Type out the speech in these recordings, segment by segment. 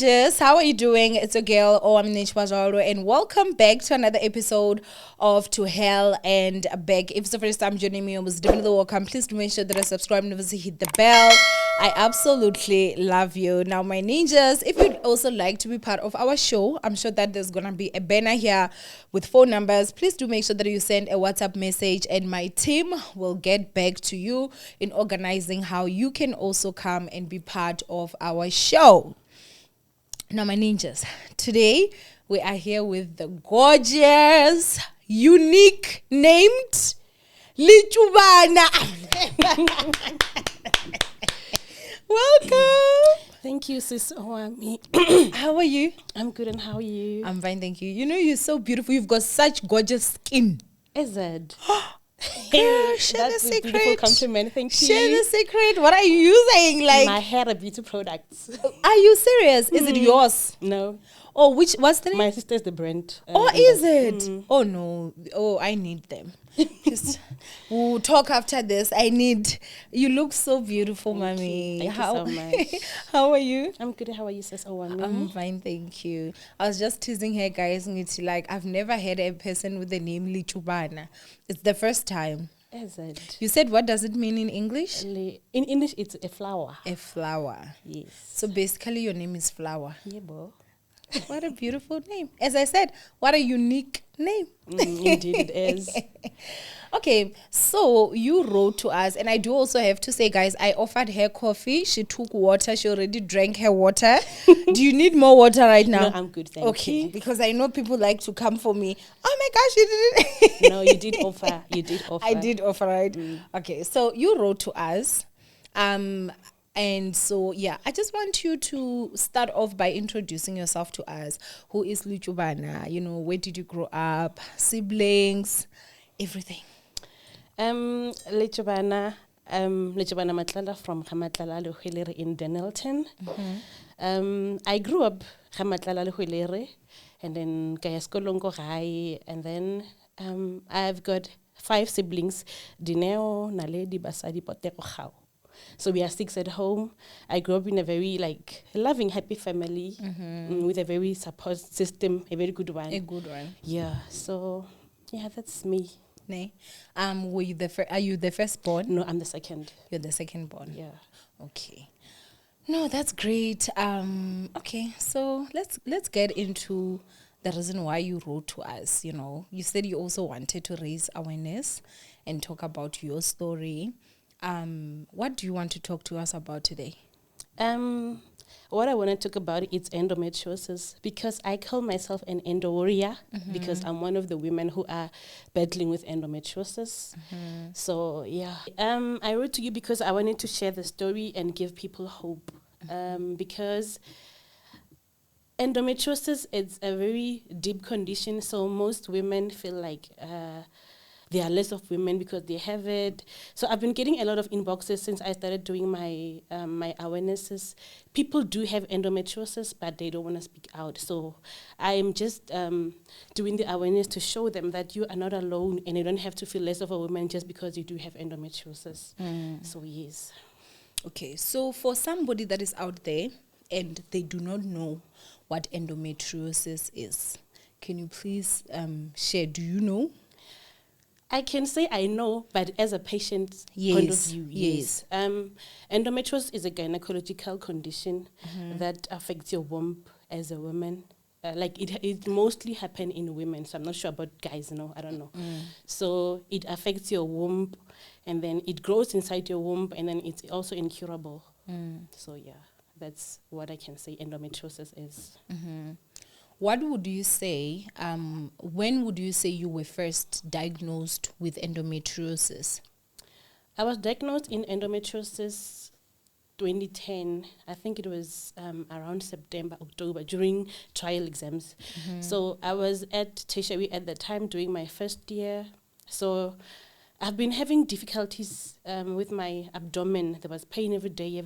ninjas, how are you doing? It's a girl, Owamie, and welcome back to another episode of To Hell and Back. If it's the first time joining me, I was doing the welcome. Please do make sure that I subscribe and obviously hit the bell. I absolutely love you. Now, my ninjas, if you'd also like to be part of our show, I'm sure that there's gonna be a banner here with phone numbers. Please do make sure that you send a WhatsApp message, and my team will get back to you in organizing how you can also come and be part of our show. Now, my ninjas, today we are here with the gorgeous, unique named Lichubana. Welcome. Thank you, sis Owamie. How are you? I'm good, and how are you? I'm fine, thank you. You know, you're so beautiful. You've got such gorgeous skin. Is it? Girl, share That's the a secret. beautiful compliment. Thank you. Share the secret. What are you using? Like, my hair are beauty products. are you serious? Is it yours? No, Oh, what's the name? my sister's the brand. Oh, is it? Oh, no. Oh, I need them. Just, we'll talk after this. You look so beautiful, mommy. Thank you so much. How are you? I'm good. How are you, sis Owamie? I'm fine, thank you. I was just teasing her, guys. Like, I've never had a person with the name Lichubana. It's the first time. Is it? You said, what does it mean in English? In English, it's a flower. A flower. Yes. So basically, your name is Flower. Yeah, bo. What a beautiful name. As I said, what a unique name. Indeed it is. Okay, so you wrote to us, and I do also have to say, guys, I offered her coffee. She took water. She already drank her water. Do you need more water right now? No, I'm good, thank okay, you. because I know people like to come for me. Oh my gosh, you didn't. No, you did offer. You did offer. I did offer, right? Okay, so you wrote to us. And so, yeah, I just want you to start off by introducing yourself to us. Who is Lichubana? You know, where did you grow up? Siblings? Everything. Lichubana Matlala from Hamatlala Luhilere in Denelton. I grew up Hamatlala Luhilere, and then Kayaskolongo High, and then I've got 5 siblings, Dineo, Naledi, Basadi, Poteko. So we are 6 at home. I grew up in a very loving, happy family with a very support system, a very good one. A good one. Yeah. So yeah, that's me. Nay. Were you are you the firstborn? No, I'm the second. You're the second born. Yeah. Okay. No, that's great. Okay, so let's get into the reason why you wrote to us. You know, you said you also wanted to raise awareness and talk about your story. What do you want to talk to us about today? What I want to talk about is endometriosis, because I call myself an endo warrior because I'm one of the women who are battling with endometriosis. So yeah, I wrote to you because I wanted to share the story and give people hope, because endometriosis is a very deep condition. So most women feel like there are less of women because they have it. So I've been getting a lot of inboxes since I started doing my my awarenesses. People do have endometriosis, but they don't want to speak out. So I'm just doing the awareness to show them that you are not alone, and you don't have to feel less of a woman just because you do have endometriosis. So yes. Okay, so for somebody that is out there and they do not know what endometriosis is, can you please share? Do you know? I can say I know, but as a patient point of view, yes. Endometriosis is a gynecological condition that affects your womb as a woman. It mostly happen in women, so I'm not sure about guys, I don't know. So it affects your womb, and then it grows inside your womb, and then it's also incurable. So yeah, that's what I can say endometriosis is. What would you say, when would you say you were first diagnosed with endometriosis? I was diagnosed in endometriosis 2010. I think it was around September, October, during trial exams. So I was at tertiary at the time doing my first year. So I've been having difficulties with my abdomen. There was pain every day,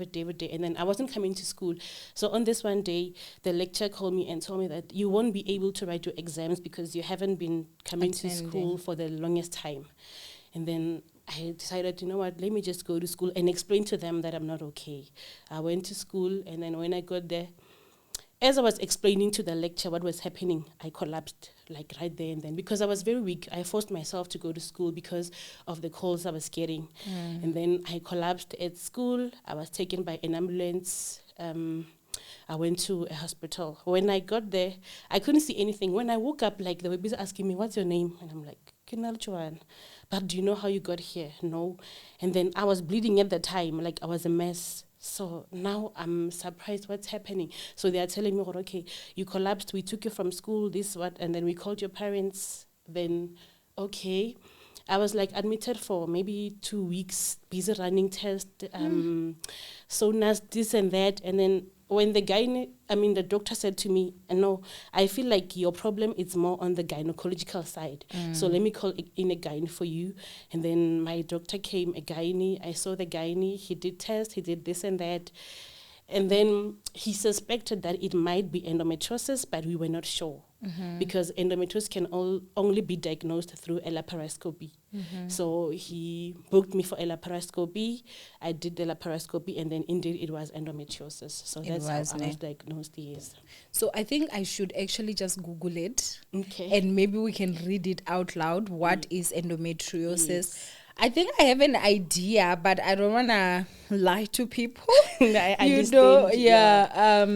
and then I wasn't coming to school. So on this one day, the lecturer called me and told me that you won't be able to write your exams because you haven't been coming to school for the longest time. And then I decided, you know what, let me just go to school and explain to them that I'm not okay. I went to school, and then when I got there, as I was explaining to the lecturer what was happening, I collapsed like right there and then because I was very weak. I forced myself to go to school because of the calls I was getting. And then I collapsed at school. I was taken by an ambulance. I went to a hospital. When I got there, I couldn't see anything. When I woke up, like they were busy asking me, "What's your name?" And I'm like, "Kinal Chuan." But do you know how you got here? No. And then I was bleeding at the time, like I was a mess. So now I'm surprised what's happening. So they are telling me, okay, you collapsed. We took you from school, this, what, and then we called your parents. Then, okay. I was like admitted for maybe 2 weeks, busy running tests, sonas, this and that. And then when the the doctor said to me, no, I feel like your problem is more on the gynecological side. So let me call in a gyne for you. And then my doctor came, a gyne. I saw the gyne. He did tests. He did this and that. And then he suspected that it might be endometriosis, but we were not sure because endometriosis can only be diagnosed through a laparoscopy. So he booked me for a laparoscopy. I did the laparoscopy, and then indeed it was endometriosis. So that's how I was diagnosed, yes. So I think I should actually just Google it. Okay. And maybe we can read it out loud. What is endometriosis? Yes. I think I have an idea, but I don't want to lie to people. I you understand, know, yeah.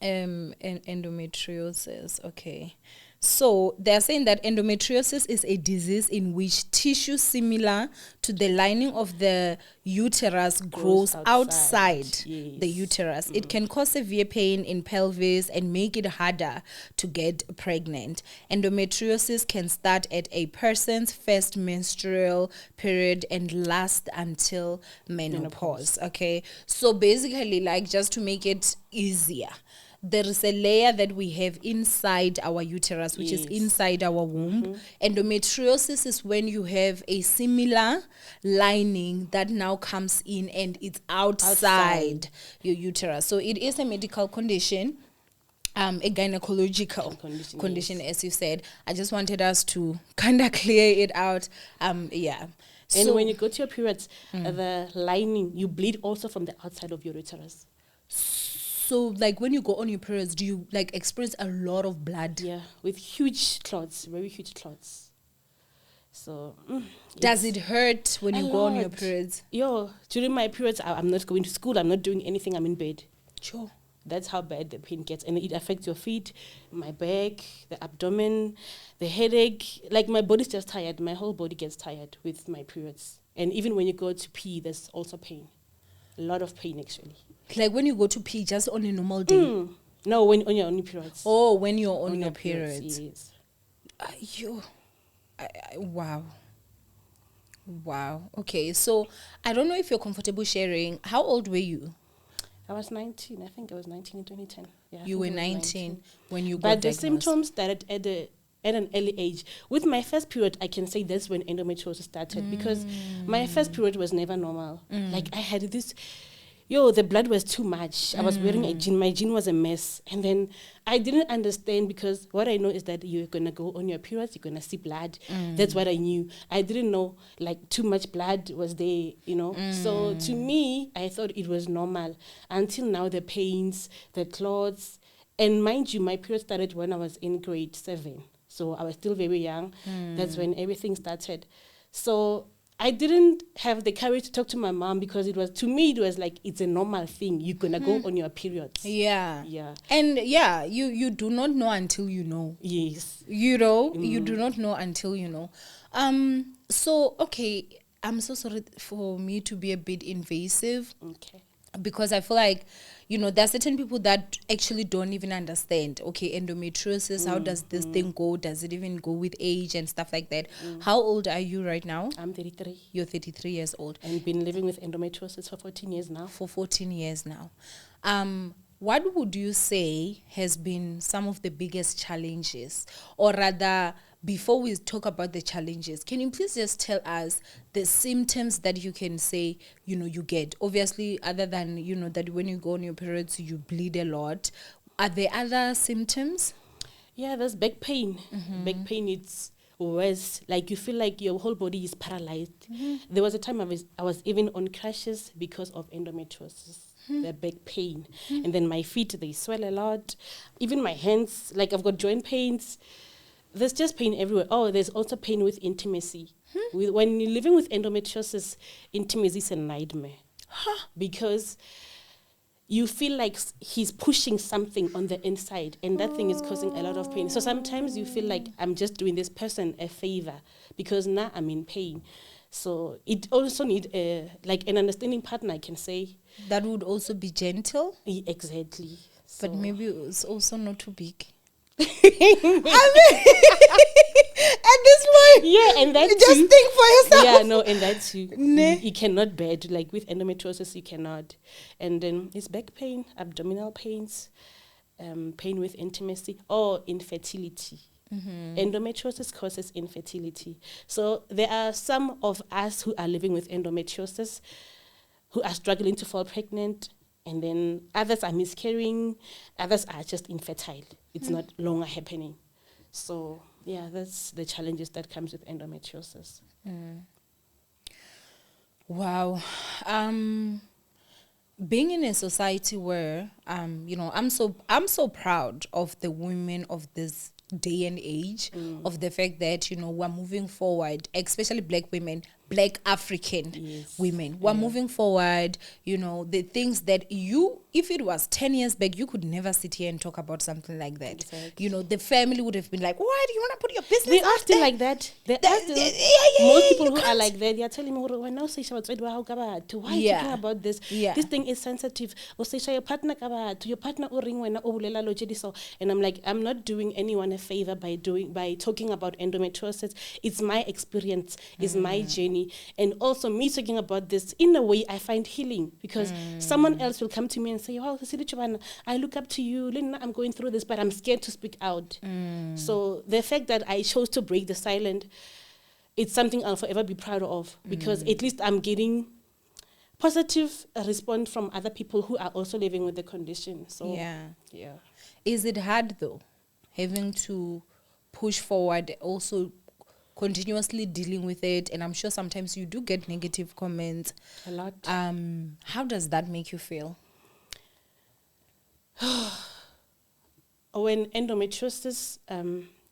Endometriosis. Okay. So they're saying that endometriosis is a disease in which tissue similar to the lining of the uterus grows outside yes. the uterus. It can cause severe pain in pelvis and make it harder to get pregnant. Endometriosis can start at a person's first menstrual period and last until menopause. Okay. So basically, like, just to make it easier, there is a layer that we have inside our uterus, which is inside our womb. Endometriosis is when you have a similar lining that now comes in and it's outside your uterus. So it is a medical condition, a gynecological condition, as you said. I just wanted us to kind of clear it out. Yeah. And when you go to your periods, the lining, you bleed also from the outside of your uterus. So, like, when you go on your periods, do you, like, experience a lot of blood? Yeah, with huge clots, very huge clots. So, does it hurt when you go on your periods? During my periods, I'm not going to school. I'm not doing anything. I'm in bed. Sure. That's how bad the pain gets. And it affects your feet, my back, the abdomen, the headache. Like, my body's just tired. My whole body gets tired with my periods. And even when you go to pee, there's also pain. A lot of pain, actually. Like when you go to pee just on a normal day? No, when on your own periods. Oh, when you're on your periods. Yes. Wow. Okay, so I don't know if you're comfortable sharing. How old were you? I was 19. I think I was 19 in 2010. Yeah, you were 19 when you got But diagnosed. the symptoms started at an early age. With my first period, I can say that's when endometriosis started because my first period was never normal. Like, I had this... the blood was too much. I was wearing a jean. My jean was a mess. And then I didn't understand because what I know is that you're going to go on your periods, you're going to see blood. That's what I knew. I didn't know, like, too much blood was there, So to me, I thought it was normal. Until now, the pains, the clots. And mind you, my period started when I was in grade 7. So I was still very young. That's when everything started. So I didn't have the courage to talk to my mom because it was like, it's a normal thing. You're going to go on your periods. Yeah. Yeah. And you do not know until you know. Yes. You know, you do not know until you know. So, okay, I'm so sorry for me to be a bit invasive. Okay. Because I feel like, there are certain people that actually don't even understand, okay, endometriosis, how does this thing go? Does it even go with age and stuff like that? How old are you right now? I'm 33. You're 33 years old. And been living with endometriosis for 14 years now. For 14 years now. What would you say has been some of the biggest challenges? Or rather, before we talk about the challenges, can you please just tell us the symptoms that you can say, you get? Obviously, other than, that when you go on your periods, you bleed a lot. Are there other symptoms? Yeah, there's back pain. Back pain, it's worse. Like, you feel like your whole body is paralyzed. There was a time I was even on crutches because of endometriosis. the back pain. And then my feet, they swell a lot. Even my hands, like I've got joint pains. There's just pain everywhere. Oh, there's also pain with intimacy. When you're living with endometriosis, intimacy is a nightmare. Because you feel like he's pushing something on the inside, and that thing is causing a lot of pain. So sometimes you feel like I'm just doing this person a favor because now I'm in pain. So it also need like an understanding partner, I can say. That would also be gentle. Exactly. But So maybe it's also not too big. I mean, at this point, yeah, and that just too. think for yourself. Yeah, no, and that too. Ne? You cannot bear it. Like with endometriosis, you cannot. And then it's back pain, abdominal pains, pain with intimacy, or infertility. Endometriosis causes infertility. So there are some of us who are living with endometriosis who are struggling to fall pregnant, and then others are miscarrying, others are just infertile. It's not longer happening. So yeah, that's the challenges that comes with endometriosis. Wow. Being in a society where you know, I'm so proud of the women of this day and age, of the fact that, you know, we're moving forward, especially black women, black African women. We're moving forward, you know, the things that if it was 10 years back, you could never sit here and talk about something like that. Exactly. You know, the family would have been like, why do you want to put your business They out are still there? like that. Yeah, Most people you who are can't. like that, they are telling me, why now say why are you Yeah. talking about this? Yeah. This thing is sensitive. Or say your partner to your partner or ring when and I'm like, I'm not doing anyone a favor by talking about endometriosis. It's my experience, it's my journey. And also me talking about this, in a way I find healing, because someone else will come to me and say, oh, I look up to you, Lina, I'm going through this, but I'm scared to speak out. So the fact that I chose to break the silence, it's something I'll forever be proud of, because at least I'm getting positive response from other people who are also living with the condition. So Yeah. yeah. Is it hard though, having to push forward, also continuously dealing with it? And I'm sure sometimes you do get negative comments. A lot. How does that make you feel? When endometriosis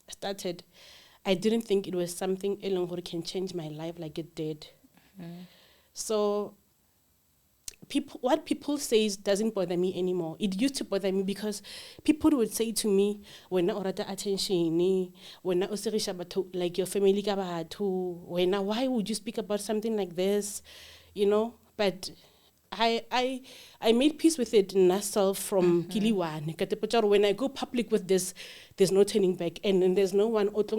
started, I didn't think it was something alone can change my life like it did. So what people say doesn't bother me anymore. It used to bother me because people would say to me, when I order attention, when I like your family, why would you speak about something like this? You know, but I made peace with it myself from Kiliwane. When I go public with this, there's no turning back, and then there's no one what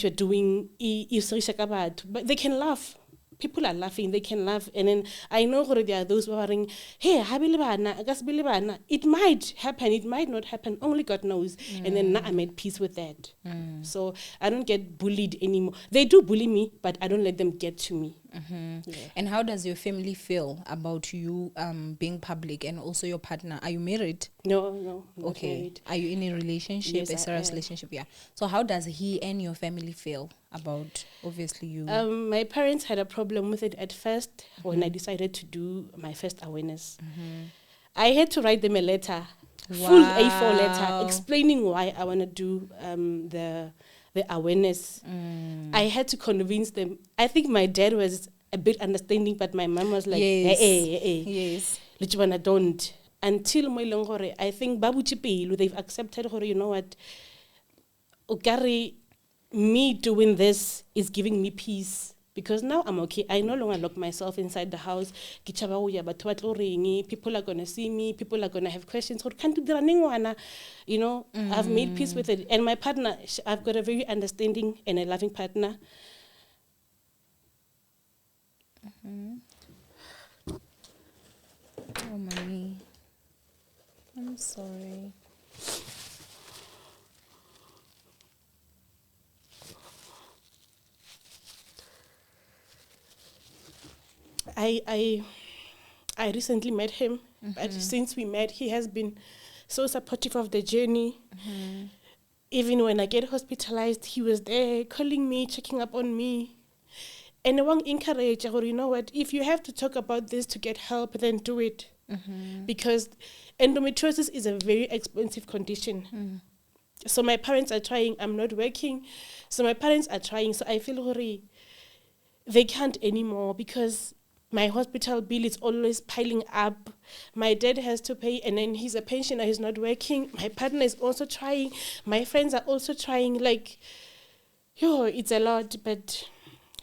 you're doing, but they can laugh. People are laughing, they can laugh. And then I know there are those who are saying, hey, it might happen, it might not happen, only God knows. And then now I made peace with that. So I don't get bullied anymore. They do bully me, but I don't let them get to me. Yeah. And how does your family feel about you being public, and also your partner? Are you married? No, not Okay. married. Are you in a relationship, Yes, a I serious am. relationship? Yeah. So how does he and your family feel about, obviously, you? My parents had a problem with it at first when I decided to do my first awareness. I had to write them a letter, full A4 letter, explaining why I want to do the awareness. I had to convince them. I think my dad was a bit understanding, but my mom was like, Yes. yes, Lichibana, don't. Until I think they've accepted her, you know what, Okari, me doing this is giving me peace. Because now I'm okay. I no longer lock myself inside the house. People are going to see me. People are going to have questions. You know, I've made peace with it. And my partner, I've got a very understanding and a loving partner. Oh, mommy. I'm sorry. I recently met him, but since we met, he has been so supportive of the journey. Even when I get hospitalized, he was there calling me, checking up on me. And I want to encourage her, you know what, if you have to talk about this to get help, then do it. Because endometriosis is a very expensive condition. So my parents are trying, I'm not working. So my parents are trying. So I feel they can't anymore because my hospital bill is always piling up. My dad has to pay, and then he's a pensioner, he's not working. My partner is also trying. My friends are also trying. Like, it's a lot, but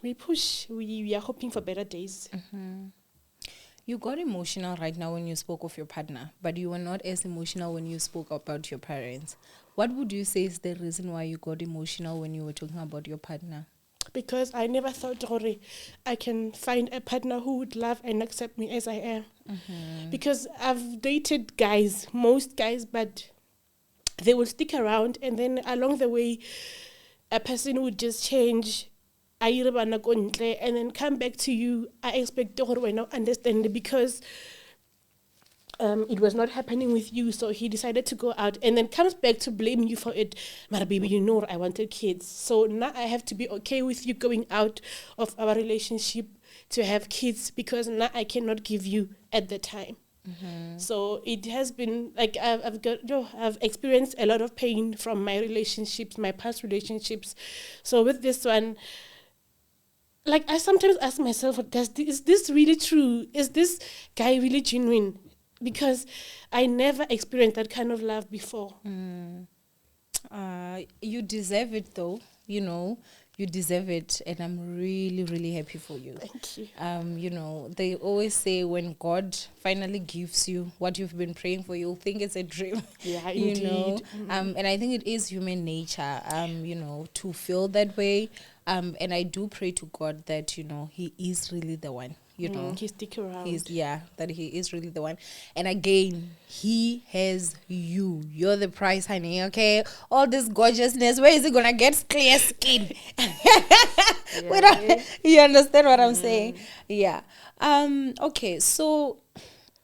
we push. We are hoping for better days. You got emotional right now when you spoke of your partner, but you were not as emotional when you spoke about your parents. What would you say is the reason why you got emotional when you were talking about your partner? Because I never thought, I can find a partner who would love and accept me as I am. Because I've dated guys, most guys, but they will stick around, and then along the way, a person would just change, and then come back to you. I expect to not understand because it was not happening with you, so he decided to go out and then comes back to blame you for it. But baby, you know I wanted kids, so now I have to be okay with you going out of our relationship to have kids because now I cannot give you at the time. So it has been like I've experienced a lot of pain from my relationships, my past relationships. So with this one, like I sometimes ask myself, is this really true? Is this guy really genuine? Because I never experienced that kind of love before. You deserve it, though. You deserve it, and I'm really, really happy for you. Thank you. They always say when God finally gives you what you've been praying for, you'll think it's a dream. Yeah, indeed. And I think it is human nature, to feel that way. And I do pray to God that, He is really the one. He stick around. That He is really the one. And again, He has you. You're the prize, honey, okay? All this gorgeousness, where is it gonna get clear skin? You understand what I'm saying? Yeah. Okay, so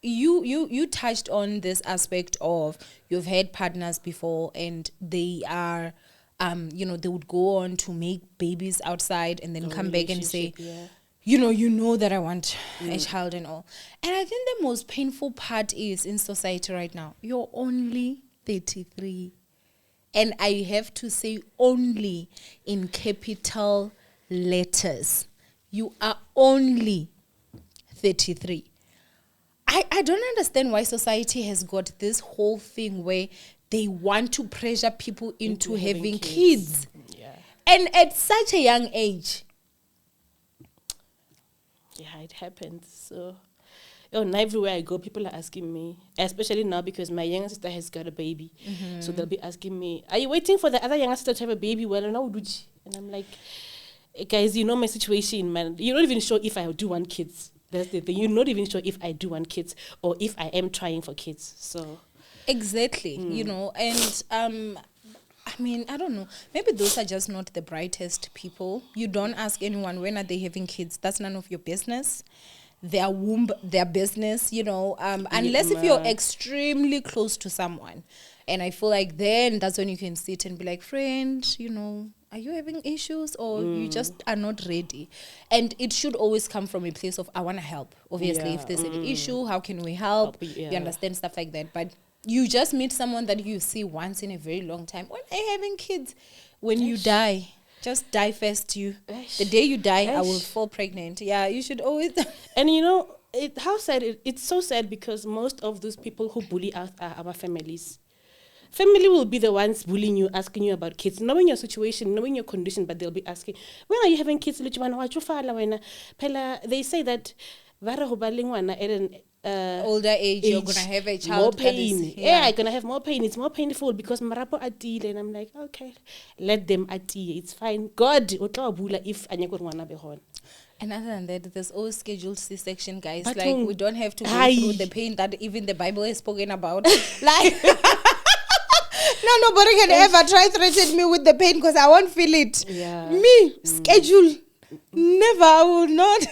you touched on this aspect of you've had partners before and they are they would go on to make babies outside and then come back and say, you know that I want a child and all. And I think the most painful part is in society right now, you're only 33. And I have to say only in capital letters. You are only 33. I don't understand why society has got this whole thing where they want to pressure people into having kids. Yeah. And at such a young age. Yeah, it happens. So, now everywhere I go, people are asking me, especially now because my younger sister has got a baby. So they'll be asking me, are you waiting for the other younger sister to have a baby? Well, no, and I'm like, guys, you know my situation, man. You're not even sure if I do want kids. That's the thing. You're not even sure if I do want kids or if I am trying for kids. So exactly, and I mean, I don't know. Maybe those are just not the brightest people. You don't ask anyone when are they having kids. That's none of your business. Their womb, their business, unless if you're extremely close to someone. And I feel like then that's when you can sit and be like, friend, are you having issues or you just are not ready? And it should always come from a place of, I want to help. Obviously, if there's an issue, how can we help? You understand, stuff like that. But you just meet someone that you see once in a very long time. When are you having kids? When you die, just die first. The day you die, I will fall pregnant. Yeah, you should always. And it's so sad because most of those people who bully us are our families. Family will be the ones bullying you, asking you about kids, knowing your situation, knowing your condition, but they'll be asking, when are you having kids? They say that older age, you're going to have a child. More pain. I'm going to have more pain. It's more painful because marapo atile. And I'm like, okay, let them atile. It's fine. God, if and other than that, there's always scheduled C-section, guys. But like, we don't have to go through the pain that even the Bible has spoken about. Like... No, nobody can ever try to threaten me with the pain because I won't feel it. Yeah. Me, schedule. Never, I will not,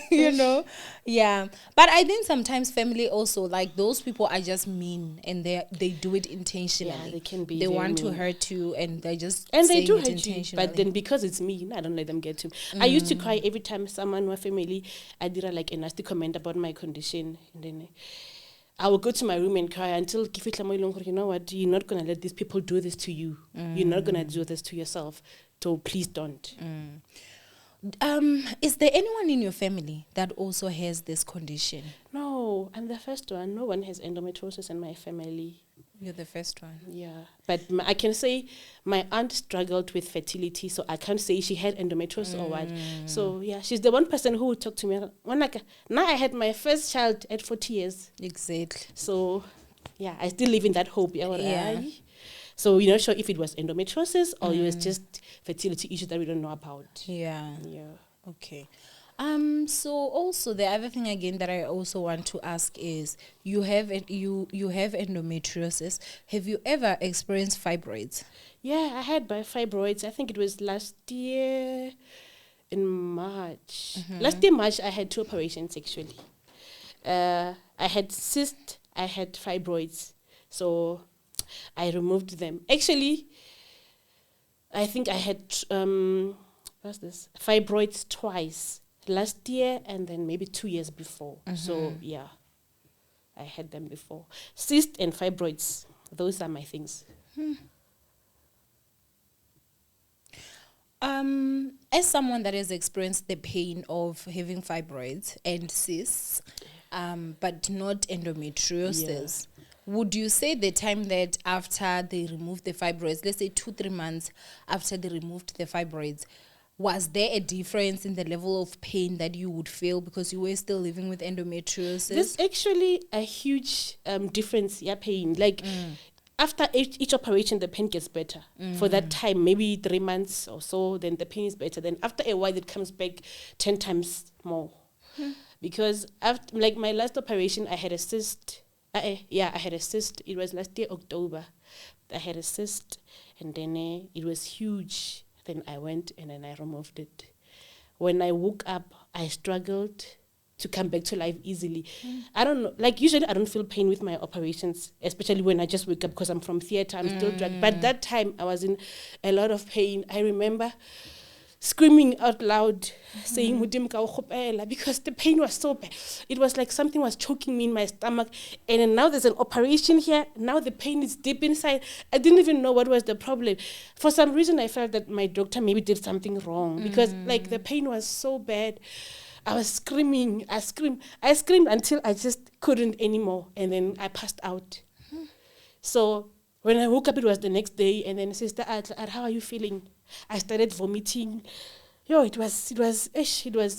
Yeah, but I think sometimes family also, like, those people are just mean, and they do it intentionally. Yeah, they can be They very want to mean. hurt you, and they just And they saying do it hurt you, intentionally. but then because it's me, I don't let them get to me. I used to cry every time someone in my family, I did like a nasty comment about my condition, and then I would go to my room and cry until you know what, you're not gonna let these people do this to you. You're not gonna do this to yourself. So please don't. Is there anyone in your family that also has this condition? No, I'm the first one. No one has endometriosis in my family. You're the first one. Yeah, but I can say my aunt struggled with fertility, so I can't say she had endometriosis or what. So yeah, she's the one person who would talk to me. Now I had my first child at 40 years. Exactly. So yeah, I still live in that hope. Yeah. So you're not sure if it was endometriosis or it was just fertility issues that we don't know about. Yeah. Yeah. Okay. So also the other thing again that I also want to ask is you have endometriosis. Have you ever experienced fibroids? Yeah, I had fibroids. I think it was last year in March. Last year March, I had 2 operations actually. I had cysts, I had fibroids. So I removed them. Actually, I think I had fibroids twice. Last year and then maybe 2 years before. So yeah, I had them before. Cysts and fibroids, those are my things. As someone that has experienced the pain of having fibroids and cysts, but not endometriosis, would you say the time that after they removed the fibroids, let's say 2-3 months after they removed the fibroids, was there a difference in the level of pain that you would feel because you were still living with endometriosis? There's actually a huge difference, pain. Like after each operation, the pain gets better. For that time, maybe 3 months or so, then the pain is better. Then after a while, it comes back 10 times more. Because after, like my last operation, I had a cyst. I had a cyst. It was last year, October. I had a cyst, and then it was huge. Then I went and then I removed it. When I woke up, I struggled to come back to life easily. I don't know, like usually I don't feel pain with my operations, especially when I just wake up because I'm from theater, I'm still dragged. But that time I was in a lot of pain. I remember screaming out loud, saying "Mudim ka ukgopela," because the pain was so bad. It was like something was choking me in my stomach. And then now there's an operation here. Now the pain is deep inside. I didn't even know what was the problem. For some reason, I felt that my doctor maybe did something wrong because like the pain was so bad. I was screaming. I screamed until I just couldn't anymore. And then I passed out. So when I woke up, it was the next day. And then Sister asked, "How are you feeling?" I started vomiting. It was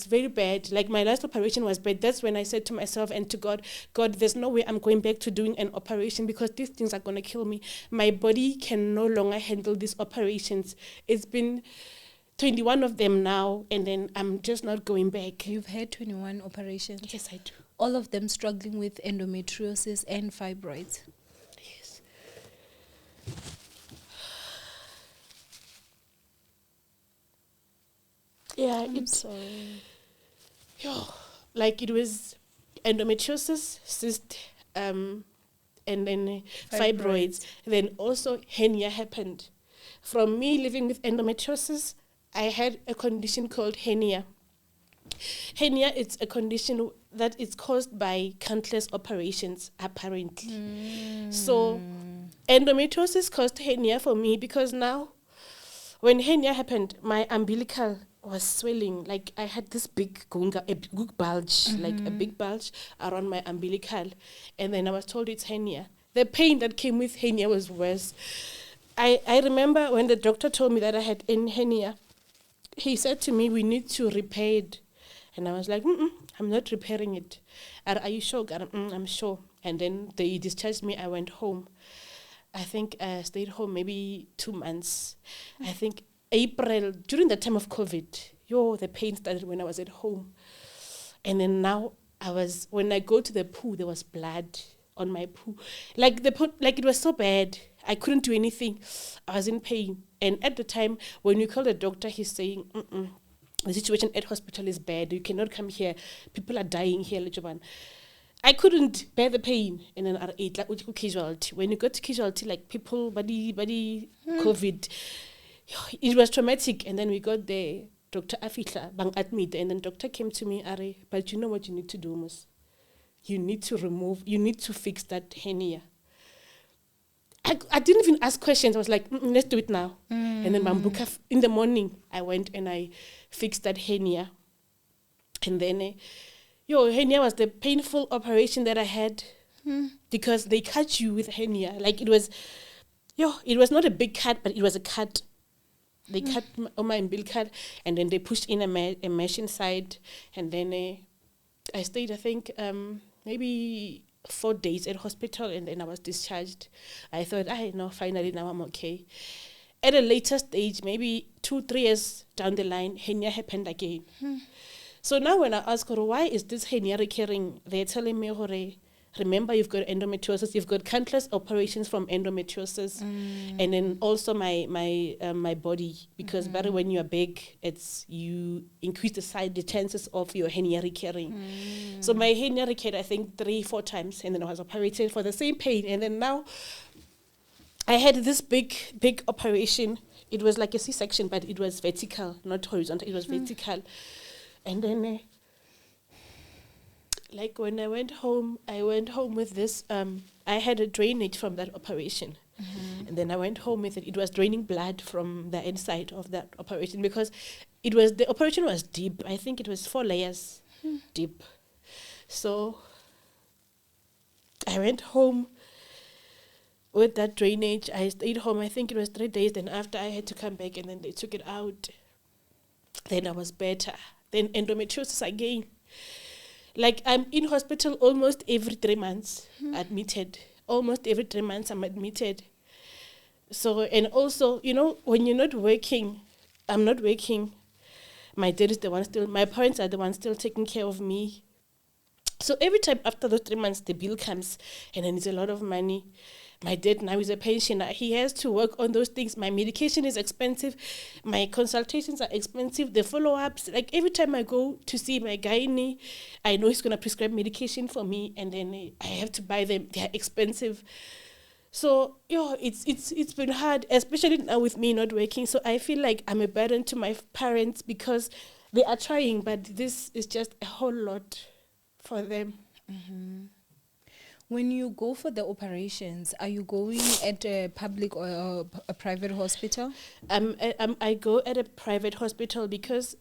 very bad. Like my last operation was bad. That's when I said to myself and to God, there's no way I'm going back to doing an operation because these things are gonna kill me. My body can no longer handle these operations. It's been 21 of them now, and then I'm just not going back. You've had 21 operations? Yes, I do. All of them struggling with endometriosis and fibroids? Yes. Yeah, I'm sorry. Like it was endometriosis, cyst, and then fibroids. Then also hernia happened. From me living with endometriosis, I had a condition called hernia. Hernia is a condition that is caused by countless operations, apparently. So endometriosis caused hernia for me because now, when hernia happened, my umbilical was swelling. Like I had this big bulge, like a big bulge around my umbilical. And then I was told it's hernia. The pain that came with hernia was worse. I remember when the doctor told me that I had hernia, he said to me, "We need to repair it." And I was like, "I'm not repairing it." Are you sure? I'm sure. And then they discharged me. I went home. I think I stayed home maybe 2 months. I think April, during the time of COVID, the pain started when I was at home. And then now when I go to the poo, there was blood on my poo. Like it was so bad. I couldn't do anything. I was in pain. And at the time, when you call the doctor, he's saying, the situation at hospital is bad. You cannot come here. People are dying here. I couldn't bear the pain in an R8, like casualty. When you go to casualty, like people, body, COVID, it was traumatic. And then we got there, Dr. Afitla, bang admit, and then doctor came to me, Are, but you know what you need to do, Mus? You need to fix that hernia. I didn't even ask questions. I was like, let's do it now. And then Mambuka, in the morning, I went and I fixed that hernia. And then, hernia was the painful operation that I had because they cut you with hernia. Like it was not a big cut, but it was a cut. They cut my umbilical and then they pushed in a mesh inside. And then I stayed, I think, maybe 4 days at hospital, and then I was discharged. I thought, finally now I'm okay. At a later stage, maybe 2-3 years down the line, hernia happened again. So now when I ask her, why is this hernia recurring, they're telling me, remember you've got endometriosis, you've got countless operations from endometriosis, and then also my body, because better when you're big, you increase the chances of your hernia recurring. So my hernia recurred, I think 3-4 times, and then I was operated for the same pain, and then now I had this big operation. It was like a C-section, but it was vertical, not horizontal. It was vertical. And then, like when I went home with this. I had a drainage from that operation. And then I went home with it. It was draining blood from the inside of that operation because the operation was deep. I think it was 4 layers deep. So I went home with that drainage. I stayed home, I think it was 3 days. Then after I had to come back and then they took it out. Then I was better. Then endometriosis again. Like I'm in hospital almost every 3 months, admitted. Almost every 3 months I'm admitted. So, and also, when you're not working, I'm not working. My dad is the one my parents are the ones still taking care of me. So every time after those 3 months, the bill comes and then it's a lot of money. My dad now is a pensioner. He has to work on those things. My medication is expensive. My consultations are expensive. The follow-ups, like every time I go to see my gynae, I know he's going to prescribe medication for me, and then I have to buy them. They are expensive. So, it's been hard, especially now with me not working. So I feel like I'm a burden to my parents because they are trying, but this is just a whole lot for them. When you go for the operations, are you going at a public or a private hospital? I go at a private hospital because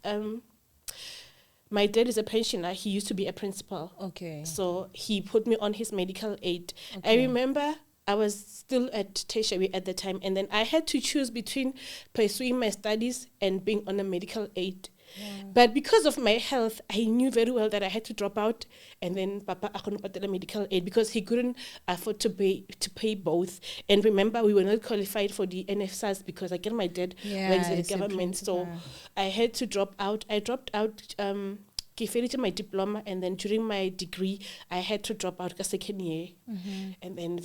my dad is a pensioner. He used to be a principal. Okay. So he put me on his medical aid. Okay. I remember I was still at tertiary at the time, and then I had to choose between pursuing my studies and being on a medical aid. Yeah. But because of my health, I knew very well that I had to drop out, and then Papa akonopatela medical aid because he couldn't afford to pay both. And remember, we were not qualified for the NFSAS because again my dad works at the government, so I had to drop out. I dropped out. I finished my diploma, and then during my degree, I had to drop out the second year, and then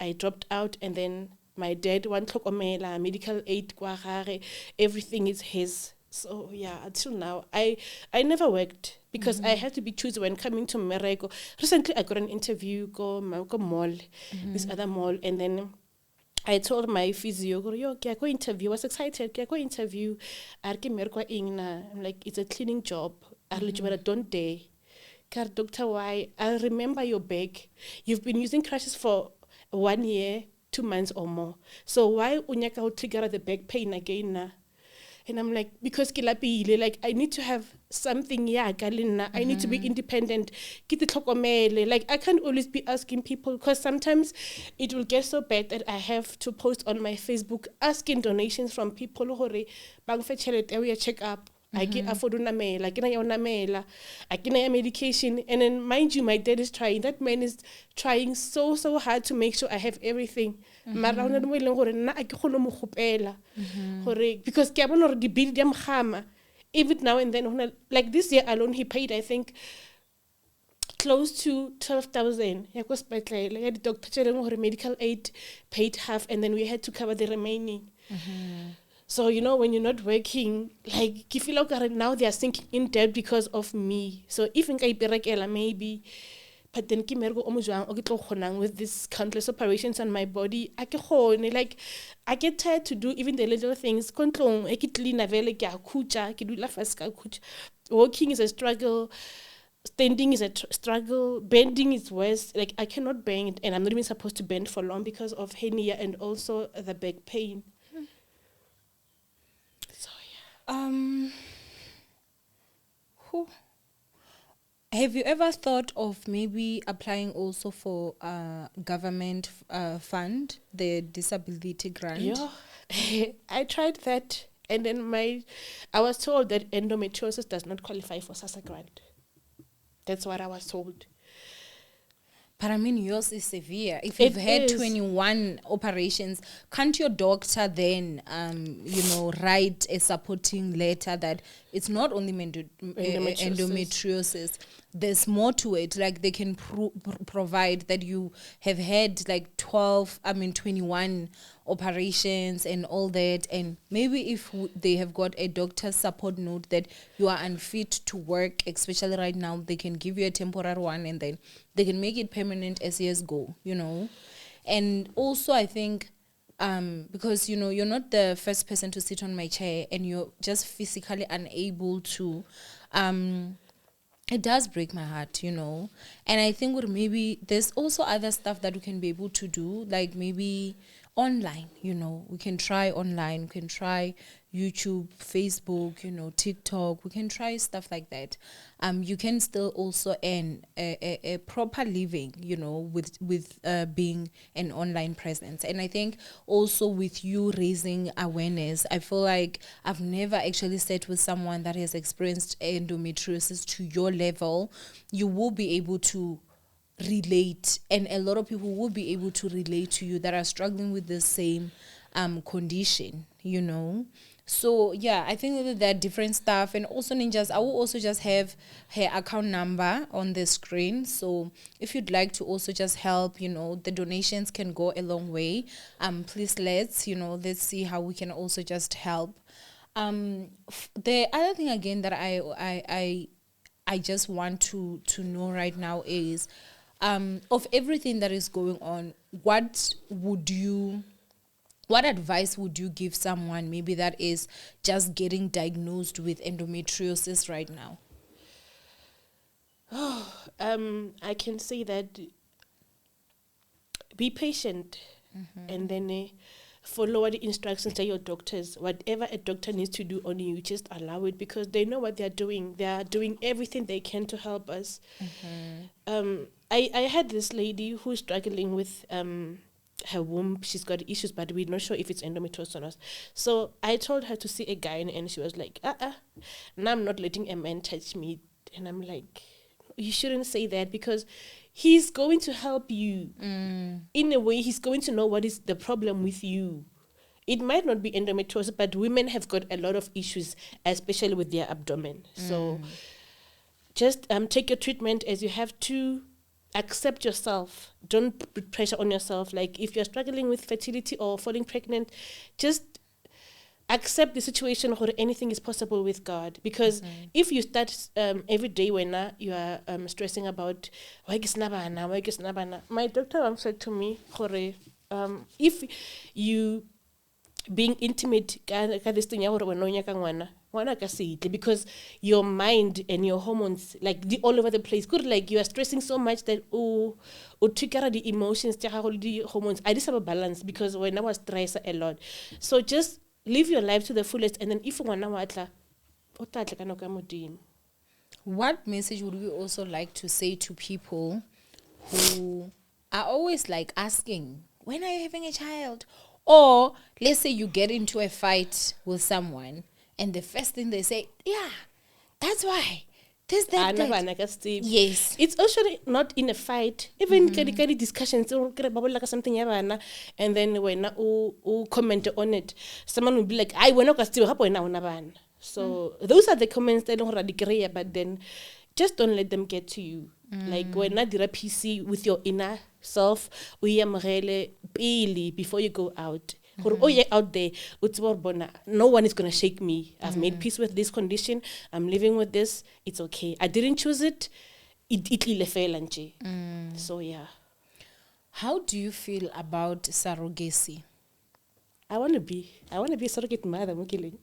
I dropped out, and then my dad one tlhokomela medical aid kwa gare, everything is his. So until now, I never worked because I had to be choosy when coming to Merego. Recently, I got an interview go mall, this other mall, and then I told my physio, go interview. I was excited, go interview. I'm like, it's a cleaning job. I don't dare. Doctor, why? I remember your back. You've been using crutches for 1 year, 2 months or more. So why unyaka trigger the back pain again na? And I'm like, because like I need to have something, I need to be independent. Like I can't always be asking people, because sometimes it will get so bad that I have to post on my Facebook asking donations from people who bang fe check up. I get affordunamela, I get medication, and then mind you, my dad is trying. That man is trying so hard to make sure I have everything. Because even now and then, like this year alone, he paid, I think, close to 12,000. The doctor medical aid paid half, and then we had to cover the remaining. So, you know, when you're not working, like, you feel like now they are sinking in debt because of me. So, even maybe, but then with these countless operations on my body, like, I get tired to do even the little things. Walking is a struggle. Standing is a struggle. Bending is worse. Like, I cannot bend, and I'm not even supposed to bend for long because of hernia and also the back pain. So Who have you ever thought of maybe applying also for government fund, the disability grant? yeah, I tried that, and then I was told that endometriosis does not qualify for SASSA grant. That's what I was told. But I mean, yours is severe. If you've had 21 operations, can't your doctor then, write a supporting letter that it's not only endometriosis, there's more to it. Like, they can provide that you have had like 21 operations and all that. And maybe if they have got a doctor's support note that you are unfit to work, especially right now, they can give you a temporary one and then they can make it permanent as years go, And also, I think, because, you're not the first person to sit on my chair and you're just physically unable to, it does break my heart, And I think maybe there's also other stuff that we can be able to do, like maybe online, we can try online, we can try YouTube, Facebook, TikTok, we can try stuff like that. You can still also earn a proper living, with being an online presence. And I think also with you raising awareness, I feel like I've never actually sat with someone that has experienced endometriosis to your level. You will be able to relate, and a lot of people will be able to relate to you that are struggling with the same condition, So yeah, I think that there are different stuff. And also, Ninjas, I will also just have her account number on the screen, so if you'd like to also just help, the donations can go a long way. Please let's see how we can also just help. The other thing again that I just want to know right now is, of everything that is going on, what advice would you give someone maybe that is just getting diagnosed with endometriosis right now? I can say that be patient, and then follow what the instructions to your doctors. Whatever a doctor needs to do on you, just allow it, because they know what they're doing. They are doing everything they can to help us. I had this lady who's struggling with her womb. She's got issues, but we're not sure if it's endometriosis or not. So I told her to see a guy, and she was like, now I'm not letting a man touch me. And I'm like, you shouldn't say that, because he's going to help you. In a way, he's going to know what is the problem with you. It might not be endometriosis, but women have got a lot of issues, especially with their abdomen. So just take your treatment as you have to. Accept yourself. Don't put pressure on yourself. Like, if you're struggling with fertility or falling pregnant, just accept the situation, or anything is possible with God. Because if you start every day when you are stressing about why my doctor once said to me, if you being intimate because your mind and your hormones, like, all over the place. Good, like, you are stressing so much that trigger the emotions, the hormones. I just have a balance, because when I was stressed a lot. So just live your life to the fullest, and then if you want what message would we also like to say to people who are always like asking, when are you having a child? Or let's say you get into a fight with someone, and the first thing they say, yeah, that's why. This, that. Yes. It's actually not in a fight. Even discussions, something, and then when you comment on it, someone will be like, I will not still happen. So those are the comments that don't radicate, but then just don't let them get to you. Like, when I did a PC with your inner self, before you go out. Oh yeah, out there, no one is gonna shake me. I've made peace with this condition. I'm living with this. It's okay. I didn't choose it. So yeah. How do you feel about surrogacy? I want to be a surrogate mother. I'm killing.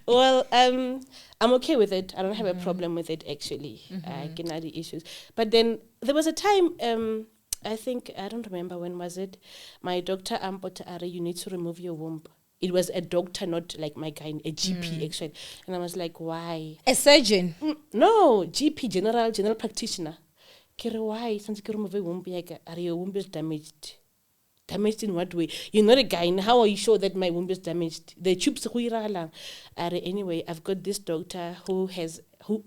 Well, I'm okay with it. I don't have a problem with it actually. I can add the issues. But then there was a time, I think, I don't remember when was it. My doctor you need to remove your womb. It was a doctor, not like my guy, a GP actually. And I was like, why? A surgeon? No, GP, general practitioner. Kere, why? Since you remove your womb, your womb is damaged. Damaged in what way? You're not a guy. And how are you sure that my womb is damaged? The tubes anyway, I've got this doctor who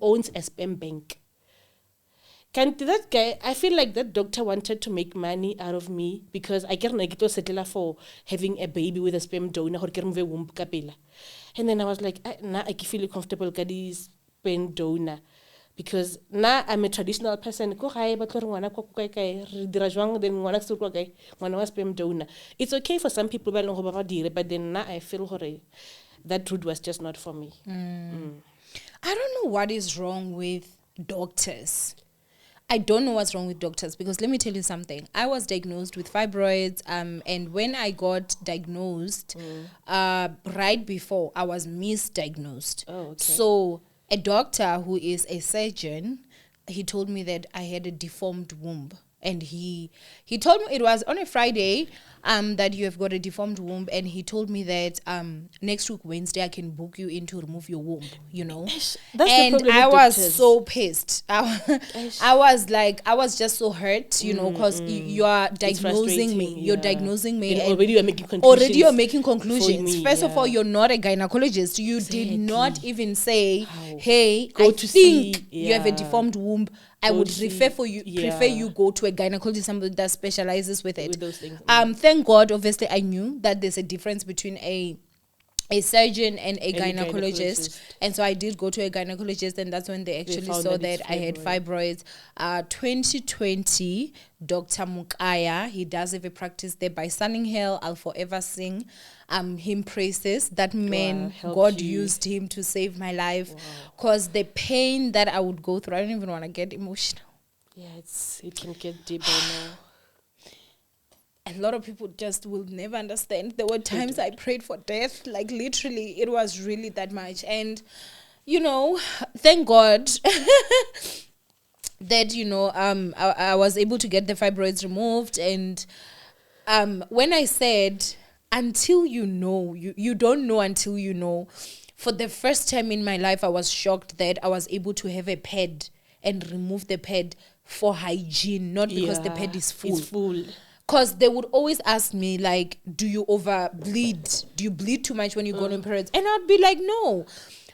owns a sperm bank. That guy, I feel like that doctor wanted to make money out of me because I get settle for having a baby with a sperm donor or get a womb kapela. And then I was like, I feel comfortable with this sperm donor. Because now I'm a traditional person. It's okay for some people, but then now I feel that route was just not for me. I don't know what is wrong with doctors. I don't know what's wrong with doctors because let me tell you something. I was diagnosed with fibroids, and when I got diagnosed, right before I was misdiagnosed. Oh, okay. So a doctor who is a surgeon, he told me that I had a deformed womb. And he told me it was on a Friday that you have got a deformed womb, and he told me that next week Wednesday I can book you in to remove your womb, you know. That's and the problem I with was doctors. so pissed. I was just so hurt, you know, because you are diagnosing me. You're diagnosing me, and already you're making conclusions. Already you're making conclusions. Me, First of all, you're not a gynecologist. You did not even say, "Hey, I think you have a deformed womb. I would prefer you go to a gynecologist, somebody that specializes with it." With those things. Thank God, obviously, I knew that there's a difference between a surgeon and a gynecologist. And so I did go to a gynecologist, and that's when they actually saw that I had fibroids. 2020, Dr. Mukaya, he does have a practice there by Sunninghill. I'll forever sing him praises. That man, God used him to save my life, because the pain that I would go through, I don't even want to get emotional. Yeah, it can get deep. I know. A lot of people just will never understand. There were times I prayed for death, like literally, it was really that much. And, you know, thank God that, you know, I was able to get the fibroids removed. And when I said, until you know, you don't know until you know, for the first time in my life, I was shocked that I was able to have a pad and remove the pad for hygiene, not because the pad is full. It's full. Because they would always ask me, like, do you overbleed? Do you bleed too much when you go on periods? And I'd be like, no.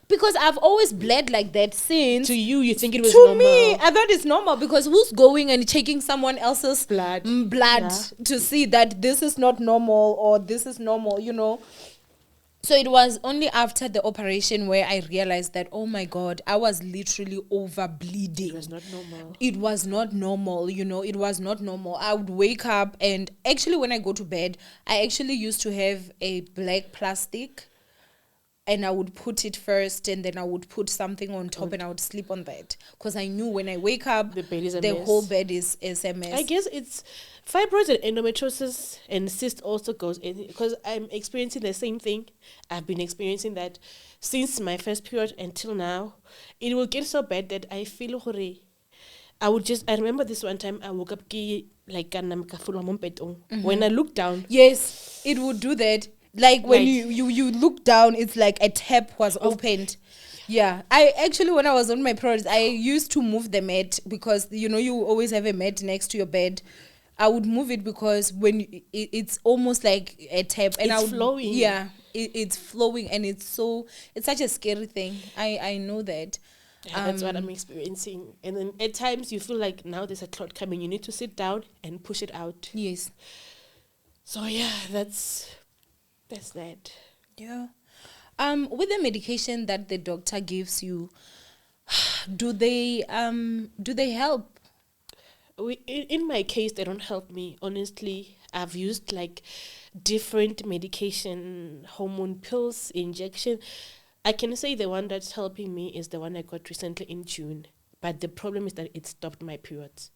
Because I've always bled like that since. To you think it was to normal? To me, I thought it's normal, because who's going and checking someone else's blood to see that this is not normal or this is normal, you know? So it was only after the operation where I realized that, oh my God, I was literally over bleeding. It was not normal. It was not normal, you know, it was not normal. I would wake up, and actually when I go to bed, I actually used to have a black plastic, and I would put it first, and then I would put something on top, and I would sleep on that. Because I knew when I wake up, the whole bed is a mess. I guess it's fibroids and endometriosis and cysts also goes in, because I'm experiencing the same thing. I've been experiencing that since my first period until now. It will get so bad that I feel I remember this one time I woke up like when I looked down. Yes, it would do that. Like when you look down, it's like a tap was opened. Yeah, I actually, when I was on my periods, I used to move the mat, because you know you always have a mat next to your bed. I would move it because when it's almost like a tap, and it's flowing. Yeah, it's flowing, and it's such a scary thing. I know that. Yeah, that's what I'm experiencing. And then at times you feel like now there's a clot coming. You need to sit down and push it out. Yes. So yeah, that's that. Yeah. With the medication that the doctor gives you, do they help? In my case, they don't help me. Honestly, I've used like different medication, hormone pills, injection. I can say the one that's helping me is the one I got recently in June. But the problem is that it stopped my periods.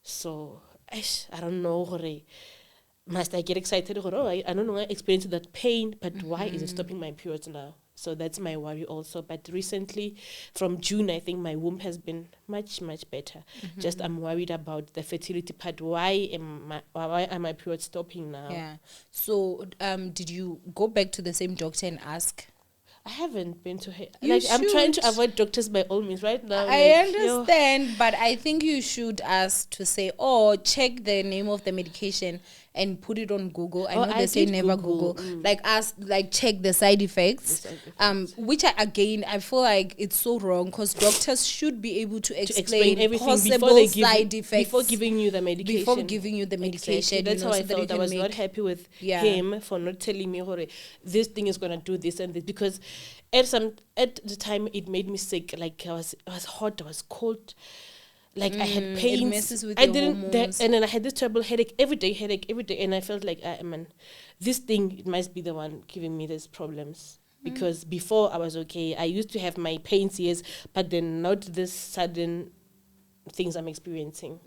So, I don't know. Must I get excited? Oh, I don't know. I experienced that pain, but why is it stopping my periods now? So that's my worry also. But recently, from June, I think my womb has been much, much better. Just I'm worried about the fertility part. Why are my periods stopping now? Yeah. So, did you go back to the same doctor and ask? I haven't been to her. You I'm trying should. to avoid doctors by all means right now. I understand, but I think you should ask to say, check the name of the medication and put it on Google. I know they say never Google. Check the side effects. Which I feel like it's so wrong because doctors should be able to explain everything possible side effects before giving you the medication. Exactly. That's how I felt. I was not happy with him for not telling me, this thing is gonna do this and this, because at the time it made me sick. Like I was hot, I was cold. Like I had pains. It messes with your hormones. And then I had this terrible headache every day, and I felt like, this thing, it must be the one giving me these problems. Because before I was okay. I used to have my pains, yes, but then not this sudden things I'm experiencing.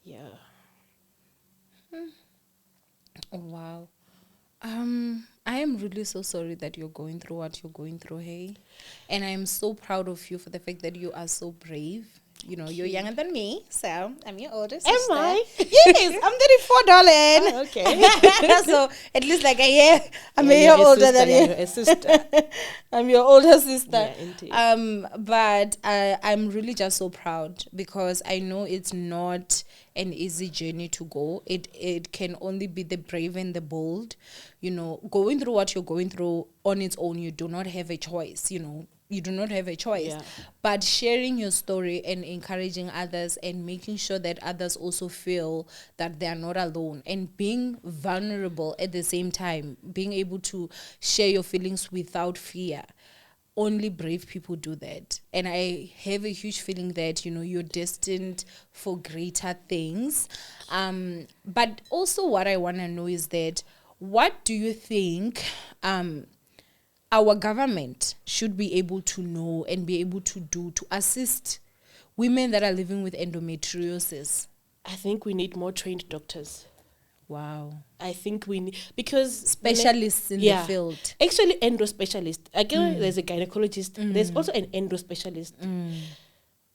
Yeah. Oh, wow. I am really so sorry that you're going through what you're going through, hey? And I'm so proud of you for the fact that you are so brave. You know, you're younger than me, so I'm your older sister. Am I? Yes, I'm 34, darling. Oh, okay. So at least like a year, I'm a year older than you. You're a sister. I'm your older sister. Yeah, indeed. But I'm really just so proud because I know it's not an easy journey to go. It can only be the brave and the bold. You know, going through what you're going through on its own, you do not have a choice, you know. You do not have a choice. Yeah. But sharing your story and encouraging others and making sure that others also feel that they are not alone and being vulnerable at the same time, being able to share your feelings without fear. Only brave people do that. And I have a huge feeling that, you know, you're destined for greater things. But also what I want to know is that, what do you think our government should be able to know and be able to do to assist women that are living with endometriosis? I think we need more trained doctors. Wow. I think we need, because specialists in the field. Actually, endo specialist. Again, there's a gynecologist. There's also an endo specialist.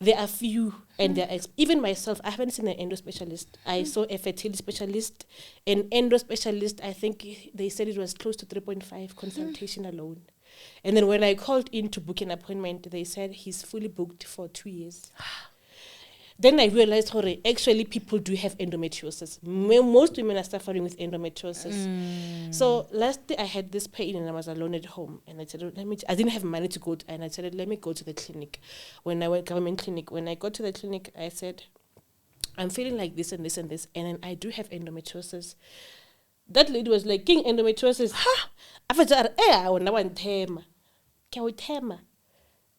There are few, and there are even myself. I haven't seen an endo specialist. I saw a fertility specialist, an endo specialist. I think they said it was close to 3.5 consultation alone. And then when I called in to book an appointment, they said he's fully booked for 2 years. Then I realized, actually people do have endometriosis. Most women are suffering with endometriosis. So last day I had this pain and I was alone at home. And I said, I didn't have money to go to, and I said, let me go to the clinic. When I went government clinic, when I got to the clinic, I said, I'm feeling like this and this and this. And then I do have endometriosis. That lady was like, King endometriosis. I was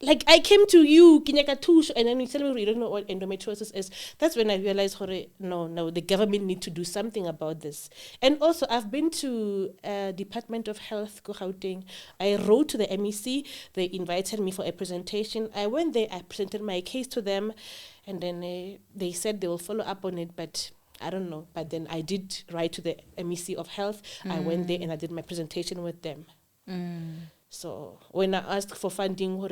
like, I came to you, and then you tell me you don't know what endometriosis is. That's when I realized, no, the government need to do something about this. And also, I've been to Department of Health, Gauteng. I wrote to the MEC. They invited me for a presentation. I went there, I presented my case to them, and then they said they will follow up on it, but I don't know. But then I did write to the MEC of Health. I went there and I did my presentation with them. So when I asked for funding, the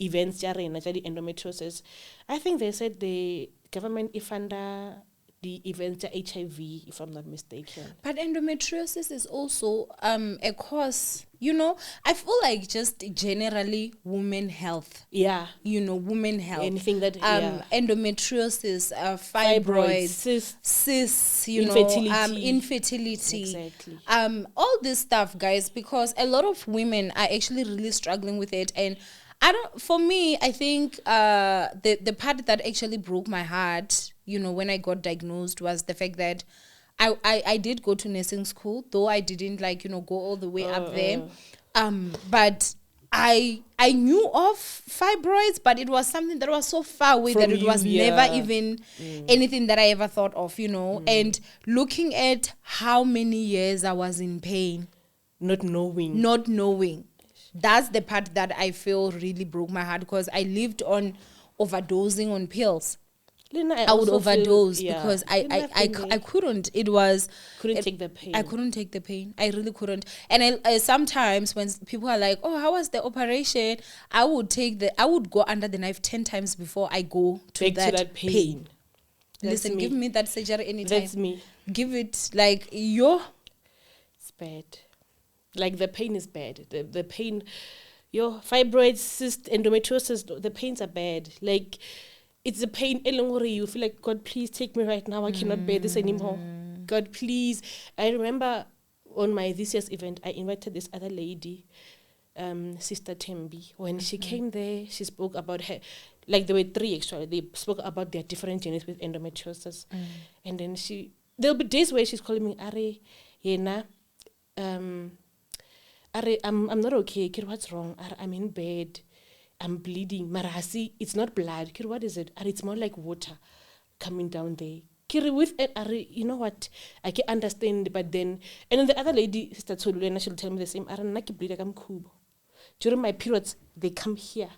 events, the endometriosis, I think they said the government funded the events, HIV, if I'm not mistaken. But endometriosis is also a cause, you know, I feel like just generally women health. Yeah. You know, women health. Anything that, endometriosis, fibroids, cysts, you know, infertility. Exactly. All this stuff, guys, because a lot of women are actually really struggling with it. And for me, I think the part that actually broke my heart, you know, when I got diagnosed was the fact that I did go to nursing school, though I didn't go all the way up there. But I knew of fibroids, but it was something that was so far away that it was never even anything that I ever thought of, you know. And looking at how many years I was in pain, not knowing, that's the part that I feel really broke my heart, because I lived on overdosing on pills. I would overdose because I couldn't. It was take the pain. I couldn't take the pain. I really couldn't. And I sometimes when people are like, "Oh, how was the operation?" I would go under the knife 10 times before I go to that pain. Listen, give me that surgery anytime. That's me. Give it like it's bad. Like the pain is bad. The pain, your fibroids, cysts, endometriosis, the pains are bad. Like, it's a pain. You feel like, God, please take me right now. I cannot bear this anymore. God, please. I remember on my this year's event, I invited this other lady, Sister Tembi. When she came there, she spoke about her, like there were 3 actually. They spoke about their different journeys with endometriosis. And then there'll be days where she's calling me, Are, Yena, Are, I'm not okay. Kid, what's wrong? Are, I'm in bed. I'm bleeding. Marasi, it's not blood. Kid, what is it? Are, it's more like water coming down there. Kiri with it, you know what? I can understand, but then, and then the other lady, Sister Tolulena, she'll tell me the same. Aranaki bleed, I'm kubo. During my periods, they come here,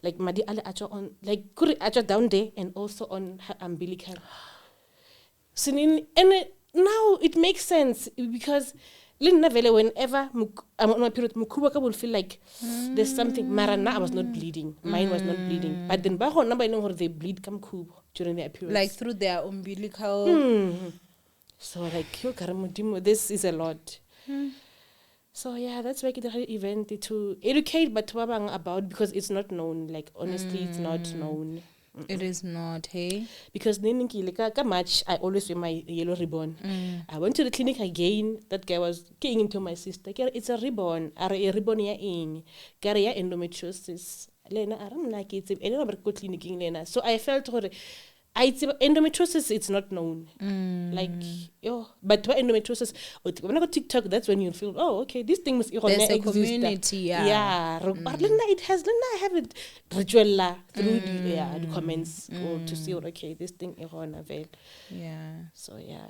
like Madi Ale Acho on, like Kuri Acho down there, and also on her umbilical. So now it makes sense because whenever I'm on my period, Mukubaka will feel like there's something. Marana, I was not bleeding. Mine was not bleeding. But then Baho number I know they bleed come kubo during their periods. like through their umbilical. So like yo karamudimo, this is a lot. So yeah, that's why the event to educate but about, because it's not known. Like honestly, it's not known. It is not, hey? Because March, I always wear my yellow ribbon. I went to the clinic again. That guy was getting into my sister. It's a ribbon. A ribbon ya in. Garia endometriosis. Lena, I'm like it's a clinic in Lena. So I felt endometriosis, it's not known. Like, but what endometriosis, when I go TikTok, that's when you feel, oh, okay, this thing must there's a community, yeah. But I have it ritual through the comments or to see, okay, this thing is on avail. Yeah. So, yeah.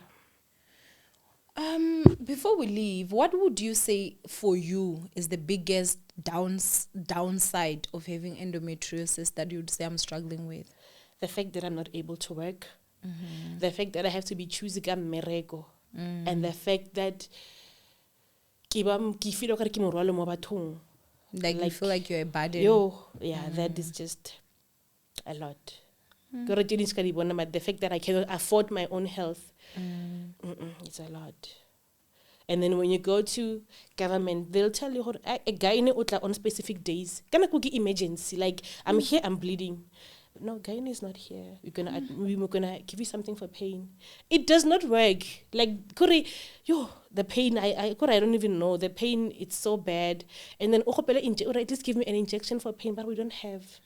Before we leave, what would you say for you is the biggest downside of having endometriosis that you'd say I'm struggling with? The fact that I'm not able to work, the fact that I have to be choosing a merego, and the fact that like you feel like you're a burden. That is just a lot. But the fact that I cannot afford my own health, it's a lot. And then when you go to government, they'll tell you a guy on specific days. Kana kuki emergency, like I'm here, I'm bleeding. No, gynae is not here. We're gonna give you something for pain. It does not work. Like the pain. I don't even know the pain. It's so bad. And then at least give me an injection for pain, but we don't have.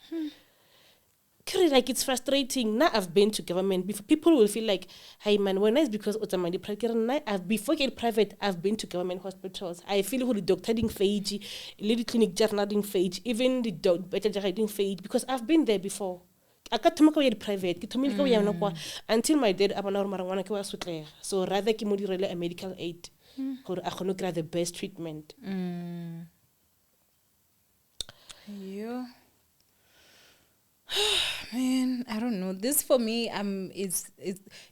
Like it's frustrating. Now I've been to government before. People will feel like, hey man, when it's because before get private, I've been to government hospitals. I feel who the doctor didn't fage, little clinic journal didn't fage, even the better didn't fage, because I've been there before. I got to make private. Until my dad, so rather a medical aid, or I can get the best treatment. Yeah. Man, I don't know. This for me,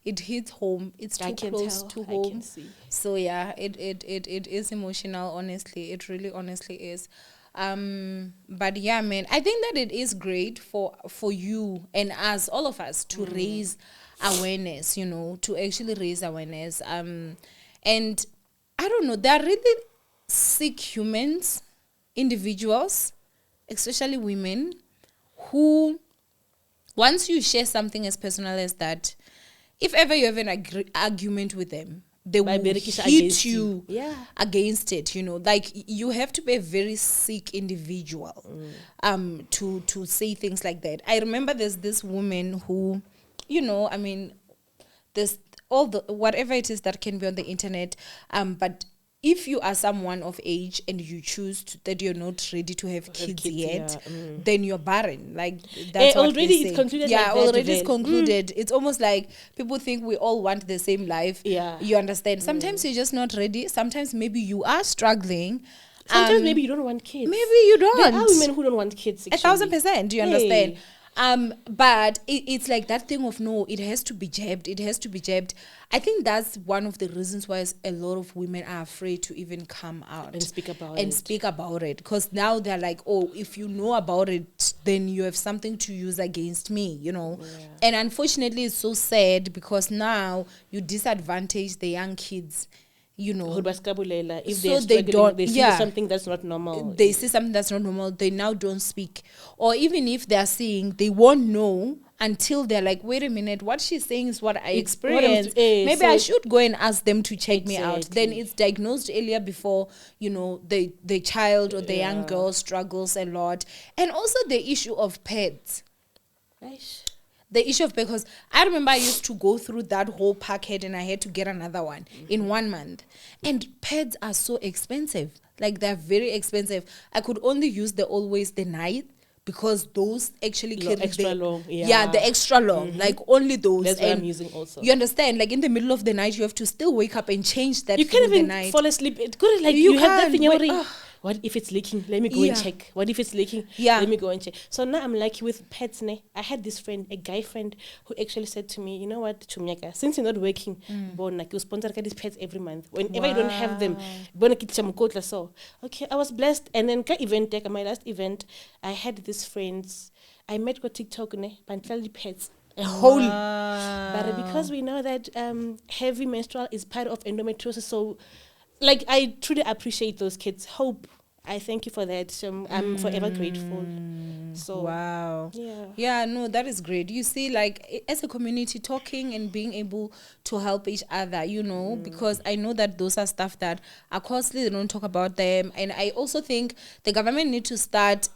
it hits home. It's too close to home. I can see. So yeah, it is emotional. Honestly, it really honestly is. But yeah, man, I think that it is great for you and us, all of us, to raise awareness. To actually raise awareness. And I don't know. There are really sick humans, individuals, especially women, who, once you share something as personal as that, if ever you have an argument with them, they will hit you against it. Like you have to be a very sick individual to say things like that. I remember there's this woman who, there's all the whatever it is that can be on the internet, but if you are someone of age and you choose that you're not ready to have kids yet, then you're barren. Like that's what already it's concluded. Yeah, like already it's concluded. It's almost like people think we all want the same life. Yeah, you understand. Sometimes you're just not ready. Sometimes maybe you are struggling. Sometimes maybe you don't want kids. Maybe you don't. There are women who don't want kids. Actually. 1,000%. Do you understand? But it's like that thing of no, it has to be jabbed. It has to be jabbed. I think that's one of the reasons why a lot of women are afraid to even come out and speak about it. Because now they're like, oh, if you know about it, then you have something to use against me, you know. Yeah. And unfortunately, it's so sad because now you disadvantage the young kids. You know, if so they don't. They see something that's not normal. They see something that's not normal. They now don't speak, or even if they're seeing, they won't know until they're like, "Wait a minute, what she's saying is what I experienced. Maybe I should go and ask them to check me out." Then it's diagnosed earlier before the child or the young girl struggles a lot, and also the issue of pets. The issue of, because I remember I used to go through that whole packet and I had to get another one in 1 month. And pads are so expensive. Like, they're very expensive. I could only use the Always the Night because those actually carry extra long. Yeah, the extra long. Like, only those. That's what I'm using also. You understand? Like, in the middle of the night, you have to still wake up and change that. You can't even fall asleep. It's good. Like, you have that thing already. What if it's leaking? Let me go and check. What if it's leaking? Let me go and check. So now I'm lucky with pets. I had this friend, a guy friend, who actually said to me, you know what, Chumyaka, since you're not working, you sponsor these pets every month. Whenever I don't have them, so okay, I was blessed. And then my last event, I had these friends. I met on TikTok, but pets. Holy. But because we know that heavy menstrual is part of endometriosis, so like, I truly appreciate those kids. Hope, I thank you for that. I'm forever grateful. So wow. Yeah, no, that is great. You see, like, as a community, talking and being able to help each other, you know, because I know that those are stuff that are costly. They don't talk about them. And I also think the government need to start,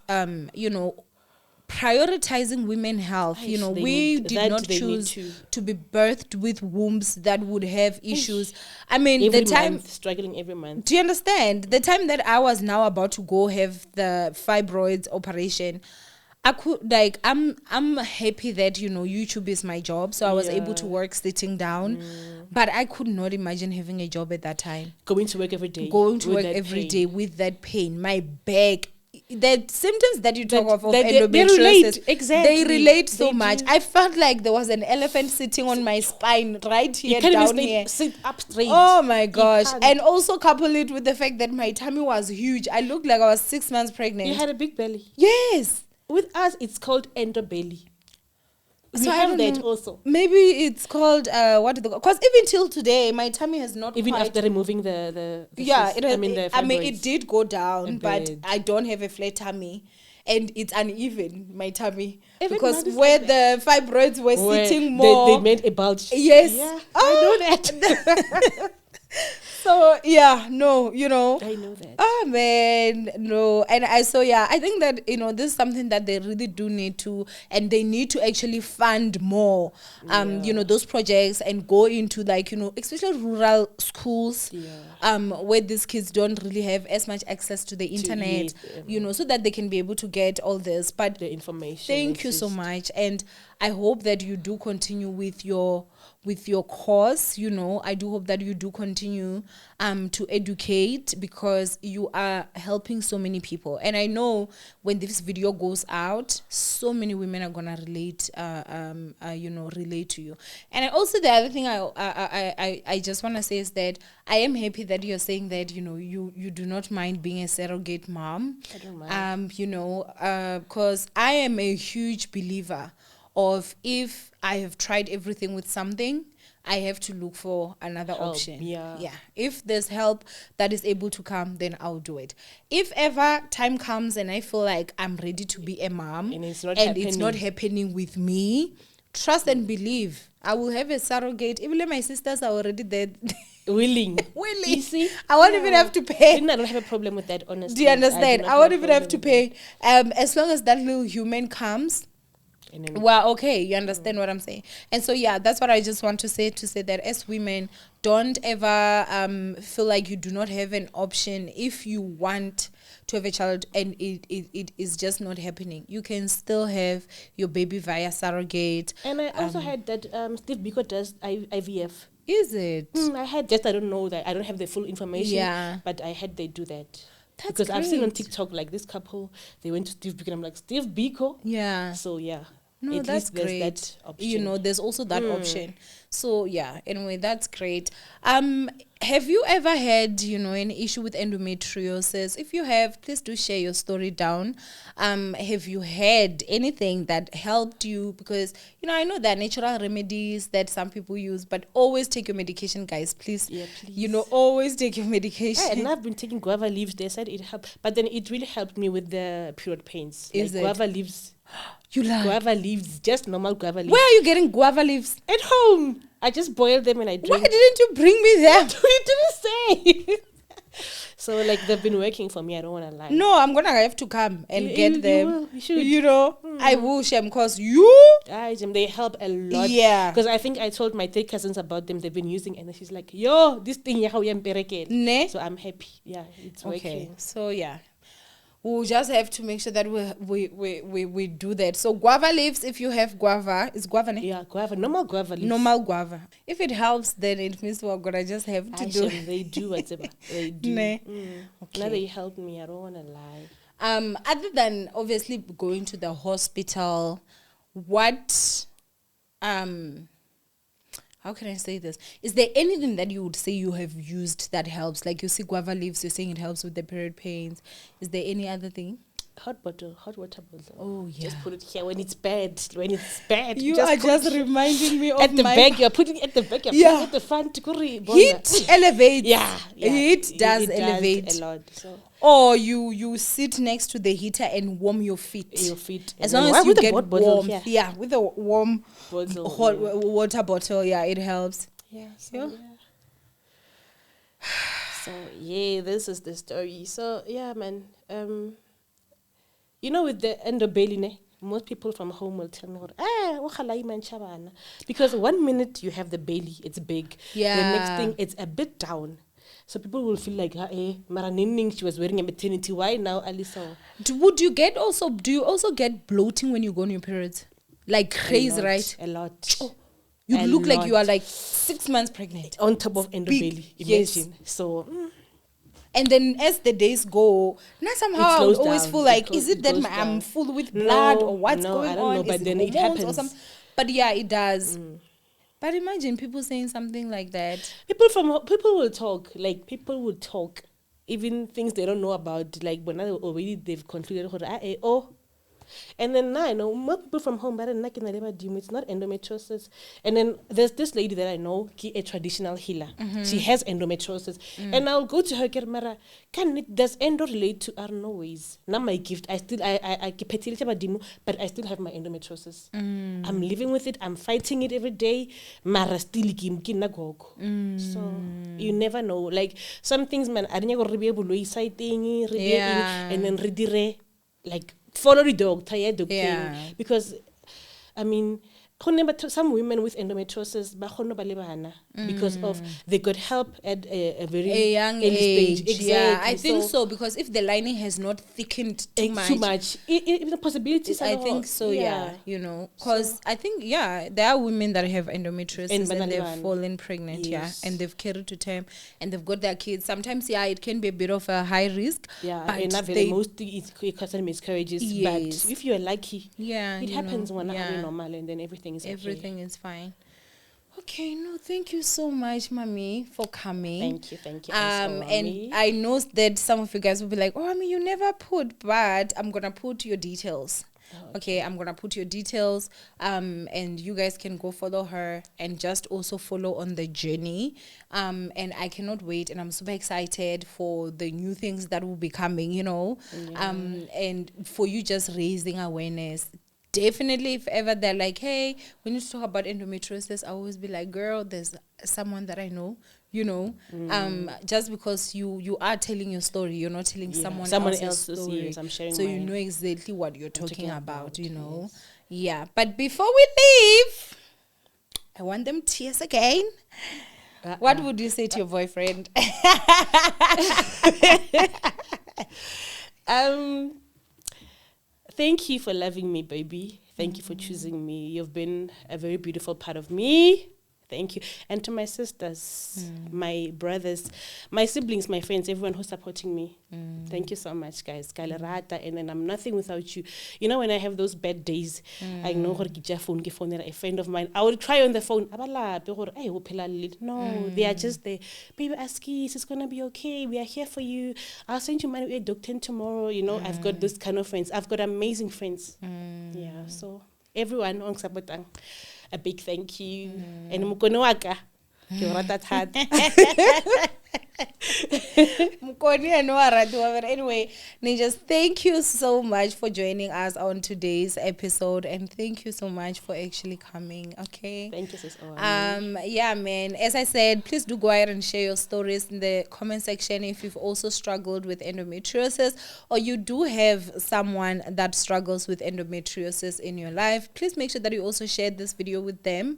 prioritizing women's health. We did not choose to be birthed with wombs that would have issues. I mean, struggling every month. Do you understand? The time that I was now about to go have the fibroids operation, I could, like, I'm happy that, YouTube is my job. So I was able to work sitting down. But I could not imagine having a job at that time. Going to work every day. With that pain. My back. The symptoms that you talk of endometriosis, they relate so much. I felt like there was an elephant sitting on my spine right here, down here. Sit up straight. Oh my gosh. And also couple it with the fact that my tummy was huge. I looked like I was 6 months pregnant. You had a big belly. Yes. With us, it's called endobelly. So I have that also. Maybe it's called because even till today my tummy has not even quite, after removing the it did go down, but I don't have a flat tummy and it's uneven, my tummy, because where the fibroids were sitting more, they made a bulge. Yes. Yeah, I know that. So I know that. Oh man, no. And I think that this is something that they really do need to, and they need to actually fund more those projects and go into, like, especially rural schools where these kids don't really have as much access to the internet, so that they can be able to get all this, but the information. Thank you so much, and I hope that you do continue with your course. I do hope that you do continue to educate, because you are helping so many people. And I know when this video goes out, so many women are gonna relate to you. And also the other thing I just want to say is that I am happy that you're saying that you do not mind being a surrogate mom. I don't mind. Because I am a huge believer of, if I have tried everything with something, I have to look for another option. Yeah. If there's help that is able to come, then I'll do it. If ever time comes and I feel like I'm ready to be a mom and it's not happening with me, trust and believe, I will have a surrogate. Even my sisters are already there. Willing. You see? I won't even have to pay. I don't have a problem with that, honestly. Do you understand? I won't even have to pay. As long as that little human comes, And then well, okay, you understand what I'm saying. And so yeah, that's what I just want to say that as women, don't ever feel like you do not have an option if you want to have a child and it is just not happening. You can still have your baby via surrogate. And I also heard that Steve Biko does IVF. Is it? I had just, I don't know that, I don't have the full information. Yeah. But I heard they do that. That's because I've seen on great. TikTok, like this couple, they went to Steve Biko and I'm like, Steve Biko? Yeah. So yeah. No, At that's least there's great. that option. You know, there's also that option. So yeah, anyway, that's great. Have you ever had, you know, an issue with endometriosis? If you have, please do share your story down. Have you had anything that helped you? Because, you know, I know there are natural remedies that some people use, but always take your medication, guys, please. Yeah, please. You know, always take your medication. And I've been taking guava leaves. They said it helped, but then it really helped me with the period pains. Is like it? Guava leaves. You lie. Guava leaves, just normal guava leaves. Where are you getting guava leaves? At home. I just boil them and I Why drink. didn't you bring me them? You didn't say. So like they've been working for me. I don't want to lie. No, I'm gonna have to come and get them. will. You should. You know, I will, Shem, because you. They help a lot. Yeah. Because I think I told my 3 cousins about them. They've been using, and then she's like, "Yo, this thing, yeah, how you Ne? So I'm happy. Yeah, it's Okay. working. So yeah, we'll just have to make sure that we do that. So guava leaves, if you have guava, is guava ne? Yeah, guava, normal guava leaves. Normal guava. If it helps, then it means we're gonna just have to do it. They do whatever they do. Ne? Okay. Now they help me. I don't want to lie. Other than obviously going to the hospital, what how can I say this? Is there anything that you would say you have used that helps? Like you see guava leaves, you're saying it helps with the period pains. Is there any other thing? Hot water bottle. Oh yeah. Just put it here when it's bad. When it's bad, You just are put just it reminding me of at the my back. You're putting it at the back. You're Yeah. putting it at the front. heat elevates. Yeah. Heat does elevate. a lot. So Or you sit next to the heater and warm your feet. your feet. As And long then as you with the get hot bottle warm, here. yeah, with a warm Bottle, hot yeah. water bottle, yeah, it helps. Yeah. So, Yeah. yeah. So yeah, this is the story. So yeah, man. You know, with the underbelly, ne, most people from home will tell me, because 1 minute you have the belly, it's big. Yeah. The next thing, it's a bit down. So people will feel like, Mara Ninning, she was wearing a maternity. Why now, Alisa? Do you also get bloating when you go on your periods? Like crazy, right? A lot. You A look like lot. you are like 6 months pregnant. On top of underbelly, Yes. imagine. So, And then as the days go, now somehow I slows would always down. feel It like, goes- is it it that goes I'm down. full with blood or what's No, going I don't on? know, Is but it then it hormones or happens. something? But yeah, it does. But imagine people saying something like that. people will talk, even things they don't know about, like when already they've concluded, and then now I know more people from home, but it's not endometriosis. And then there's this lady that I know, a traditional healer. She has endometriosis, and I'll go to her, Mara, does endo relate to no ways? Not my gift. I still but I still have my endometriosis. I'm living with it. I'm fighting it every day. Mara still So you never know. Like some things, man, I didn't go exciting, and then redire like follow the doctor, Yeah. because I mean, some women with endometriosis because of they got help at a very young early age. stage. Yeah, I Exactly. think so, because if the lining has not thickened too much. The possibilities. I think so, yeah. You know, because I think, yeah, there are women that have endometriosis and they've fallen pregnant, Yes. and they've carried to term and they've got their kids. Sometimes, yeah, it can be a bit of a high risk. Yeah, but and not very mostly it causes miscarriages. Yes. But if you're lucky, yeah, it you happens know, when yeah. I'm normal, and then everything is Everything okay. is fine. Okay, no, thank you so much, Mami, for coming. Thank you. And I know that some of you guys will be like, oh, I mean, you never put, but I'm gonna put your details. Okay, I'm gonna put your details, and you guys can go follow her and just also follow on the journey. And I cannot wait, and I'm super excited for the new things that will be coming, you know. And for you just raising awareness. Definitely, if ever they're like, hey, we need to talk about endometriosis, I always be like, girl, there's someone that I know, you know. Just because you are telling your story, you're not telling someone else's story. Yes, I'm sharing so mine. you know exactly what you're talking about, you know. Yes. Yeah, but before we leave, I want them tears again. What would you say to your boyfriend? Thank you for loving me, baby. Thank you for choosing me. You've been a very beautiful part of me. Thank you. And to my sisters, my brothers, my siblings, my friends, everyone who's supporting me. Thank you so much, guys. Kalerata, and then I'm nothing without you. You know, when I have those bad days, I know a friend of mine, I will try on the phone. No, they are just there. Baby, Askis, it's gonna be okay. We are here for you. I'll send you money at Doctor tomorrow. You know, I've got those kind of friends. I've got amazing friends. Yeah, so everyone on Sabotang, a big thank you. And mukono waka, ke o rata thata. But anyway, Ninjas, thank you so much for joining us on today's episode, and thank you so much for actually coming. Okay. Thank you, sis. Owamie. Yeah, man. As I said, please do go ahead and share your stories in the comment section if you've also struggled with endometriosis, or you do have someone that struggles with endometriosis in your life. Please make sure that you also share this video with them,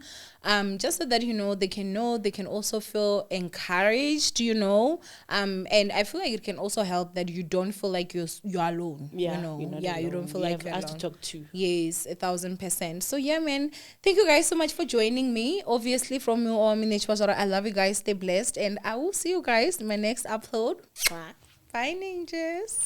just so that they can also feel encouraged, and I feel like it can also help that you don't feel like you're alone. Yeah, You don't feel like you you're have us alone. to talk to. Yes, 1,000%. So yeah, man, thank you guys so much for joining me. Obviously, from me, Owamie, I love you guys. Stay blessed, and I will see you guys in my next upload. Bye, ninjas.